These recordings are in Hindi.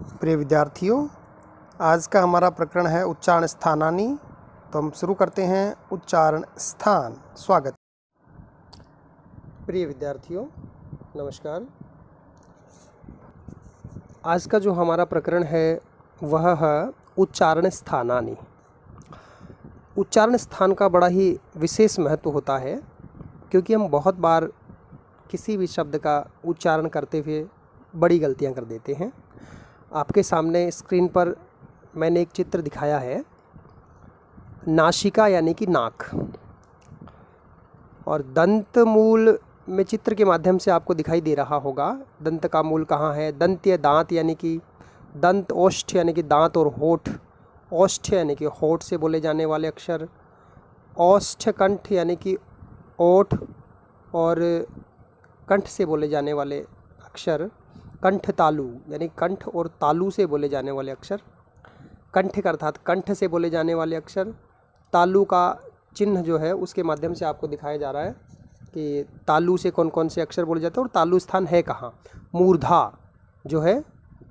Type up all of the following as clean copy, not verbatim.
प्रिय विद्यार्थियों, आज का हमारा प्रकरण है उच्चारण स्थानानी। तो हम शुरू करते हैं उच्चारण स्थान। स्वागत। प्रिय विद्यार्थियों, नमस्कार। आज का जो हमारा प्रकरण है वह है उच्चारण स्थानानी। उच्चारण स्थान का बड़ा ही विशेष महत्व होता है, क्योंकि हम बहुत बार किसी भी शब्द का उच्चारण करते हुए बड़ी गलतियां कर देते हैं। आपके सामने स्क्रीन पर मैंने एक चित्र दिखाया है, नासिका यानी कि नाक, और दंत मूल में चित्र के माध्यम से आपको दिखाई दे रहा होगा दंत का मूल कहाँ है। दंत्य दांत यानी कि दंत, ओष्ठ यानी कि दांत और होठ, ओष्ठ यानी कि होठ से बोले जाने वाले अक्षर, ओष्ठ कंठ यानी कि ओठ और कंठ से बोले जाने वाले अक्षर, कंठ तालु यानी कंठ और तालु से बोले जाने वाले अक्षर, कंठ अर्थात कंठ से बोले जाने वाले अक्षर, तालु का चिन्ह जो है उसके माध्यम से आपको दिखाया जा रहा है कि तालु से कौन कौन से अक्षर बोले जाते हैं और तालु स्थान है कहाँ। मूर्धा जो है,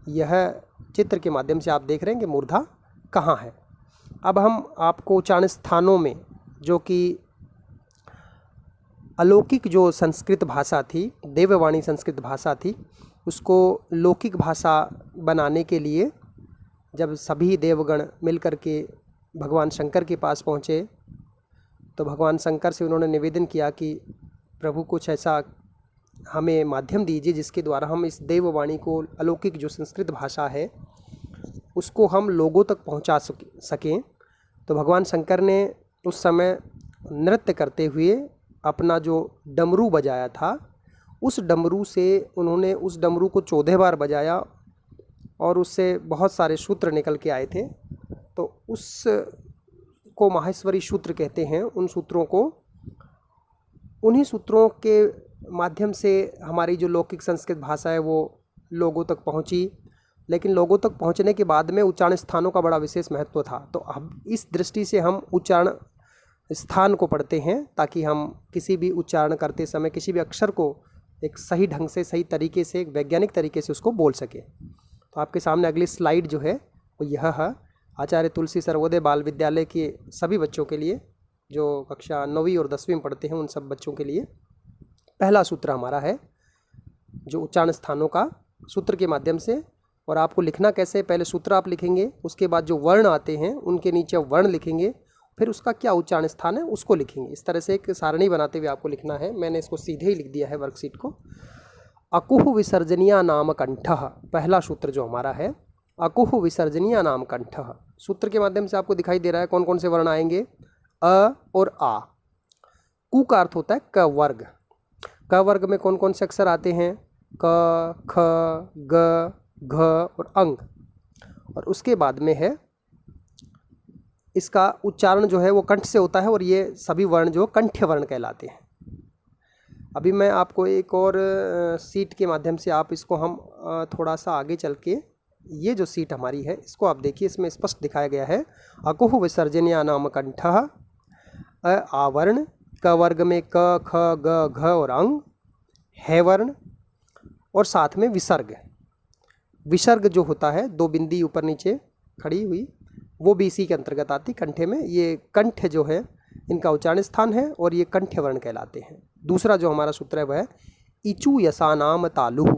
यह चित्र के माध्यम से आप देख रहे हैं कि मूर्धा कहाँ है। अब हम आपको उच्चारण स्थानों में, जो कि अलौकिक जो संस्कृत भाषा थी, देववाणी संस्कृत भाषा थी, उसको लौकिक भाषा बनाने के लिए जब सभी देवगण मिलकर के भगवान शंकर के पास पहुँचे, तो भगवान शंकर से उन्होंने निवेदन किया कि प्रभु कुछ ऐसा हमें माध्यम दीजिए जिसके द्वारा हम इस देववाणी को, अलौकिक जो संस्कृत भाषा है, उसको हम लोगों तक पहुंचा सकें। तो भगवान शंकर ने उस समय नृत्य करते हुए अपना जो डमरू बजाया था, उस डमरू से उन्होंने उस डमरू को 14 बार बजाया और उससे बहुत सारे सूत्र निकल के आए थे। तो उस को माहेश्वरी सूत्र कहते हैं। उन सूत्रों को, उन्हीं सूत्रों के माध्यम से हमारी जो लौकिक संस्कृत भाषा है वो लोगों तक पहुंची। लेकिन लोगों तक पहुंचने के बाद में उच्चारण स्थानों का बड़ा विशेष महत्व था। तो अब इस दृष्टि से हम उच्चारण स्थान को पढ़ते हैं, ताकि हम किसी भी उच्चारण करते समय किसी भी अक्षर को एक सही ढंग से, सही तरीके से, एक वैज्ञानिक तरीके से उसको बोल सके। तो आपके सामने अगली स्लाइड जो है वो यह है आचार्य तुलसी सर्वोदय बाल विद्यालय के सभी बच्चों के लिए, जो कक्षा 9वीं और 10वीं में पढ़ते हैं, उन सब बच्चों के लिए पहला सूत्र हमारा है जो उच्चारण स्थानों का सूत्र के माध्यम से। और आपको लिखना कैसे, पहले सूत्र आप लिखेंगे, उसके बाद जो वर्ण आते हैं उनके नीचे वर्ण लिखेंगे, फिर उसका क्या उच्चारण स्थान है उसको लिखेंगे। इस तरह से एक सारणी बनाते हुए आपको लिखना है। मैंने इसको सीधे ही लिख दिया है वर्कशीट को। अकुह विसर्जनीया नाम कंठः, पहला सूत्र जो हमारा है, अकुह विसर्जनीया नाम कंठः। सूत्र के माध्यम से आपको दिखाई दे रहा है कौन कौन से वर्ण आएंगे, अ और आ। कु का अर्थ होता है क वर्ग। क वर्ग में कौन कौन से अक्षर आते हैं, क, ख, ग, घ और अंग। और उसके बाद में है, इसका उच्चारण जो है वो कंठ से होता है, और ये सभी वर्ण जो कंठ्य वर्ण कहलाते हैं। अभी मैं आपको एक और सीट के माध्यम से, आप इसको हम थोड़ा सा आगे चल के, ये जो सीट हमारी है इसको आप देखिए, इसमें स्पष्ट दिखाया गया है अकुह विसर्जनीया नाम कंठः, अ आवर्ण, क वर्ग में क, ख, ग, घ और अंग, है वर्ण, और साथ में विसर्ग। विसर्ग जो होता है, 2 बिंदी ऊपर नीचे खड़ी हुई, वो भी इसी के अंतर्गत आती कंठे में। ये कंठ जो है इनका उच्चारण स्थान है और ये कंठ्य वर्ण कहलाते हैं। दूसरा जो हमारा सूत्र है वह है इचु यसानाम तालुः।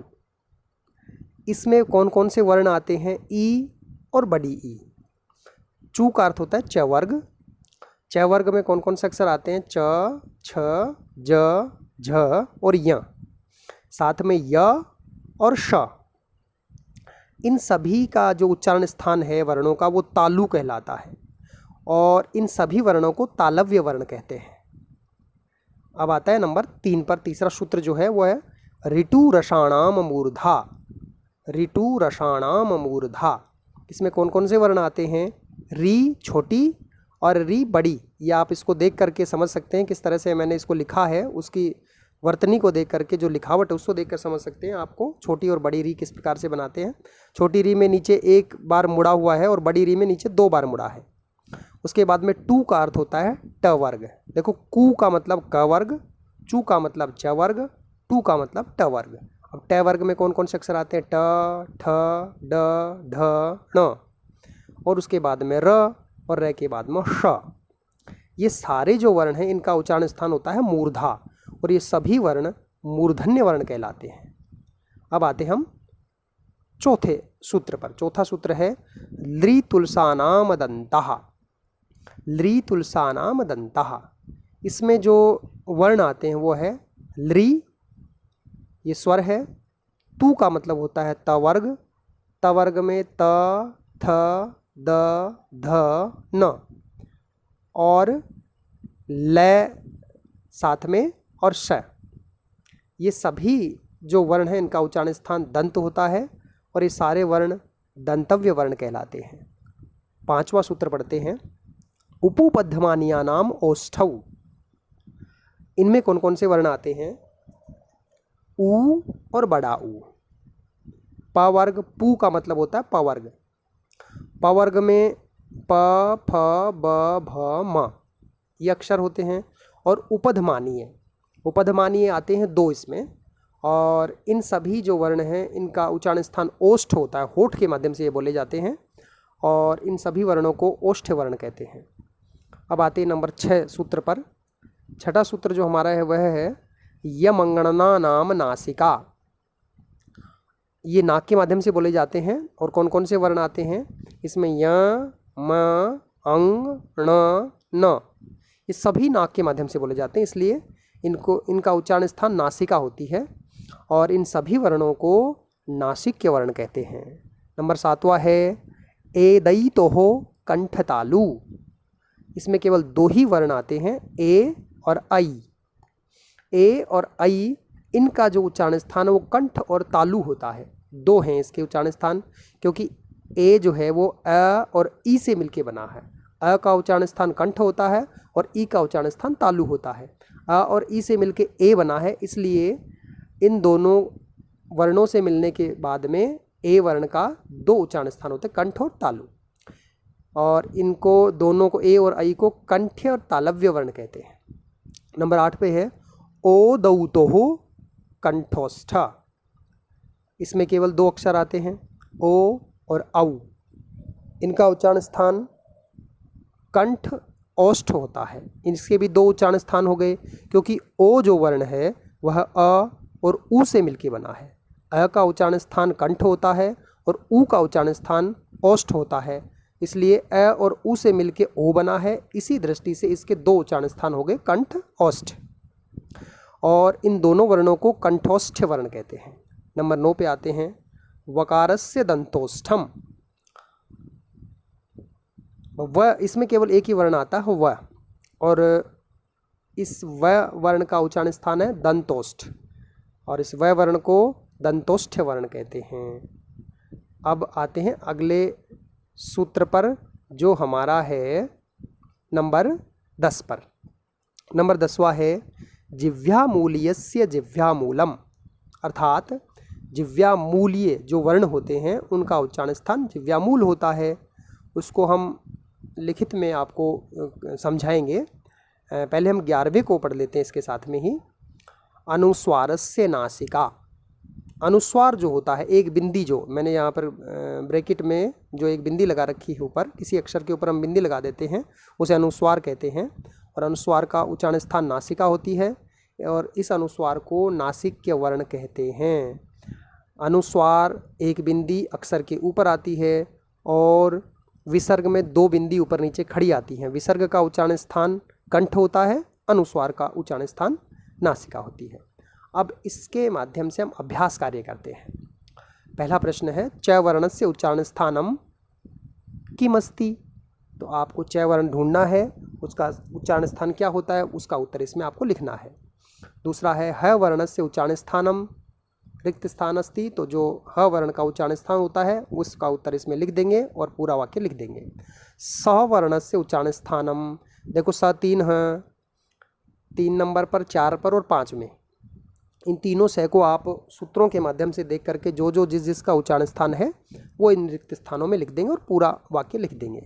इसमें कौन कौन से वर्ण आते हैं, ई और बड़ी ई। चू का अर्थ होता है च वर्ग। च वर्ग में कौन कौन से अक्षर आते हैं, च, छ, ज, झ और य। साथ में य और श। इन सभी का जो उच्चारण स्थान है वर्णों का, वो तालु कहलाता है, और इन सभी वर्णों को तालव्य वर्ण कहते हैं। अब आता है नंबर 3 पर, तीसरा सूत्र जो है वो है ऋतु रसाणाम मूर्धा। ऋतु रसाणाम मूर्धा। इसमें कौन कौन से वर्ण आते हैं, री छोटी और री बड़ी। ये आप इसको देख करके समझ सकते हैं किस तरह से मैंने इसको लिखा है, उसकी वर्तनी को देख करके, जो लिखावट है उसको देखकर समझ सकते हैं आपको छोटी और बड़ी री किस प्रकार से बनाते हैं। छोटी री में नीचे 1 बार मुड़ा हुआ है और बड़ी री में नीचे 2 बार मुड़ा है। उसके बाद में टू का अर्थ होता है ट वर्ग। देखो, कु का मतलब क वर्ग, चू का मतलब च वर्ग, टू का मतलब ट वर्ग। अब ट वर्ग में कौन कौन से अक्षर आते हैं? ट, ठ, ड, ढ, ण, और उसके बाद में र, और र के बाद में श। ये सारे जो वर्ण हैं इनका उच्चारण स्थान होता है मूर्धा, और ये सभी वर्ण मूर्धन्य वर्ण कहलाते हैं। अब आते हम चौथे सूत्र पर। चौथा सूत्र है लृ तुलसानाम दन्तः। लृ तुलसानाम दन्तः, इसमें जो वर्ण आते हैं वो है लृ, ये स्वर है। तू का मतलब होता है त वर्ग, त वर्ग में त, थ, द, ध, न, और ल साथ में और श। ये सभी जो वर्ण हैं इनका उच्चारण स्थान दंत होता है, और ये सारे वर्ण दंतव्य वर्ण कहलाते हैं। पांचवा सूत्र पढ़ते हैं उपोपध्यमानिया नाम ओष्ठौ। इनमें कौन कौन से वर्ण आते हैं? ऊ और बड़ा ऊ। प वर्ग, पू का मतलब होता है प वर्ग। प वर्ग में प, फ, ब, भ, म ये अक्षर होते हैं, और उपधमानीय, उपधमानीय आते हैं दो इसमें, और इन सभी जो वर्ण हैं इनका उच्चारण स्थान ओष्ठ होता है, होठ के माध्यम से ये बोले जाते हैं, और इन सभी वर्णों को ओष्ठ वर्ण कहते हैं। अब आते हैं नंबर 6 सूत्र पर। छठा सूत्र जो हमारा है वह है यमंगणना नाम नासिका। ये नाक के माध्यम से बोले जाते हैं, और कौन कौन से वर्ण आते हैं इसमें? य, म, अंग, ण, न, ये सभी नाक के माध्यम से बोले जाते हैं, इसलिए इनका उच्चारण स्थान नासिका होती है, और इन सभी वर्णों को नासिक्य वर्ण कहते हैं। नंबर 7वां है एदैतोः कंठतालु। इसमें केवल दो ही वर्ण आते हैं, ए और आई। ए और आई, इनका जो उच्चारण स्थान है वो कंठ और तालु होता है। दो हैं इसके उच्चारण स्थान, क्योंकि ए जो है वो अ और ई से मिलके बना है। अ का उच्चारण स्थान कंठ होता है और ई का उच्चारण स्थान तालु होता है। अ और ई से मिलके ए बना है, इसलिए इन दोनों वर्णों से मिलने के बाद में ए वर्ण का दो उच्चारण स्थान होते हैं, कंठ और तालु, और इनको दोनों को, ए और आई को, कंठ्य और तालव्य वर्ण कहते हैं। नंबर 8 पे है ओदौतोः कंठोष्ठ। इसमें केवल दो अक्षर आते हैं, ओ और औ। इनका उच्चारण स्थान कंठ ओष्ठ होता है। इसके भी दो उच्चारण स्थान हो गए, क्योंकि ओ जो वर्ण है वह अ और ऊ से मिलके बना है। अ का उच्चारण स्थान कंठ होता है और ऊ का उच्चारण स्थान ओष्ठ होता है, इसलिए अ और ऊ से मिलके ओ बना है। इसी दृष्टि से इसके दो उच्चारण स्थान हो गए, कंठ ओष्ठ, और इन दोनों वर्णों को कंठोष्ठ वर्ण कहते हैं। नंबर 9 पे आते हैं वकारस्य दंतोष्ठम। व, इसमें केवल एक ही वर्ण आता है व, और इस व वर्ण का उच्चारण स्थान है दंतोष्ठ, और इस व वर्ण को दंतोष्ठ वर्ण कहते हैं। अब आते हैं अगले सूत्र पर, जो हमारा है नंबर 10 पर। नंबर 10वां है जिह्वामूलीयस्य जिह्वामूलम, अर्थात जिह्वामूलीय जो वर्ण होते हैं उनका उच्चारण स्थान जिह्वामूल होता है। उसको हम लिखित में आपको समझाएंगे। पहले हम 11वें को पढ़ लेते हैं इसके साथ में ही। अनुस्वारस्य नासिका। अनुस्वार जो होता है, एक बिंदी, जो मैंने यहाँ पर ब्रैकेट में जो एक बिंदी लगा रखी है ऊपर, किसी अक्षर के ऊपर हम बिंदी लगा देते हैं, उसे अनुस्वार कहते हैं, और अनुस्वार का उच्चारण स्थान नासिका होती है, और इस अनुस्वार को नासिक्य वर्ण कहते हैं। अनुस्वार एक बिंदी अक्षर के ऊपर आती है, और विसर्ग में दो बिंदी ऊपर नीचे खड़ी आती हैं। विसर्ग का उच्चारण स्थान कंठ होता है, अनुस्वार का उच्चारण स्थान नासिका होती है। अब इसके माध्यम से हम अभ्यास कार्य करते हैं। पहला प्रश्न है च वर्णस्य उच्चारण स्थानम किमस्ति। तो आपको च वर्ण ढूंढना है, उसका उच्चारण स्थान क्या होता है, उसका उत्तर इसमें आपको लिखना है। दूसरा है ह वर्णस्य उच्चारण स्थानम रिक्त स्थान अस्ति। तो जो ह वर्ण का उच्चारण स्थान होता है उसका उत्तर इसमें लिख देंगे और पूरा वाक्य लिख देंगे। स वर्णस्य उच्चारण स्थानम, देखो स 3 है, 3 नंबर पर, 4 पर और 5 में। इन तीनों से को आप सूत्रों के माध्यम से देख करके जो जो जिसका उच्चारण स्थान है वो इन रिक्त स्थानों में लिख देंगे और पूरा वाक्य लिख देंगे।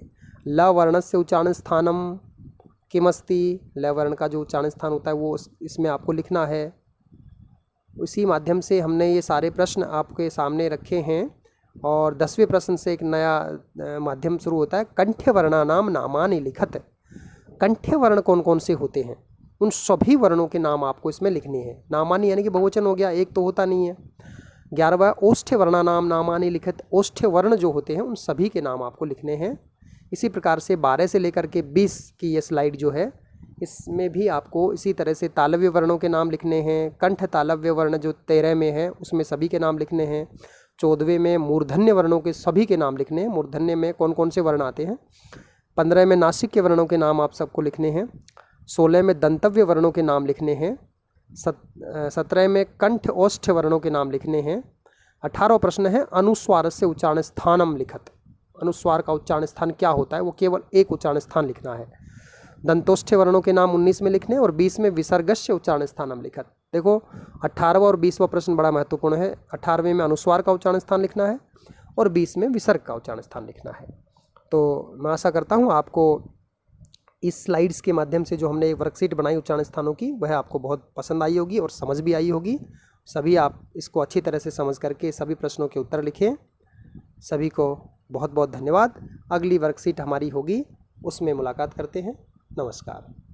ल वर्णस्य उच्चारण स्थानम किमस्ति, ल वर्ण का जो उच्चारण स्थान होता है वो इसमें आपको लिखना है। उसी माध्यम से हमने ये सारे प्रश्न आपके सामने रखे हैं। और 10वें प्रश्न से एक नया माध्यम शुरू होता है, कंठ्य वर्णानाम नामानि लिखत। कंठ्य वर्ण कौन कौन से होते हैं, उन सभी वर्णों के नाम आपको इसमें लिखने हैं। नामानि यानी कि बहुवचन हो गया, एक तो होता नहीं है। 11वां ओष्ठ्य वर्णानाम नामानि लिखत। ओष्ठ्य वर्ण जो होते हैं उन सभी के नाम आपको लिखने हैं। इसी प्रकार से 12 से लेकर के 20 की ये स्लाइड जो है, इसमें भी आपको इसी तरह से तालव्य वर्णों के नाम लिखने हैं। कंठ तालव्य वर्ण जो 13 में है उसमें सभी के नाम लिखने हैं। 14वें में मूर्धन्य वर्णों के सभी के नाम लिखने हैं। मूर्धन्य में कौन कौन से वर्ण आते हैं। 15 में नासिक के वर्णों के नाम आप सबको लिखने हैं। 16 में दंतव्य वर्णों के नाम लिखने हैं। 17 में कंठ ओष्ठ्य वर्णों के नाम लिखने हैं। 18वां प्रश्न है अनुस्वार से उच्चारण स्थानम लिखत। अनुस्वार का उच्चारण स्थान क्या होता है, वो केवल एक उच्चारण स्थान लिखना है। दंतोष्ठ्य वर्णों के नाम 19 में लिखने और 20 में विसर्गस्य उच्चारण स्थानम लिखत। देखो 18वां और 20वां प्रश्न बड़ा महत्वपूर्ण है। 18वें में अनुस्वार का उच्चारण स्थान लिखना है और 20 में विसर्ग का उच्चारण स्थान लिखना है। तो मैं आशा करता हूँ आपको इस स्लाइड्स के माध्यम से जो हमने एक वर्कशीट बनाई उच्चारण स्थानों की, वह आपको बहुत पसंद आई होगी और समझ भी आई होगी। सभी आप इसको अच्छी तरह से समझ करके सभी प्रश्नों के उत्तर लिखें। सभी को बहुत बहुत धन्यवाद। अगली वर्कशीट हमारी होगी, उसमें मुलाकात करते हैं। नमस्कार।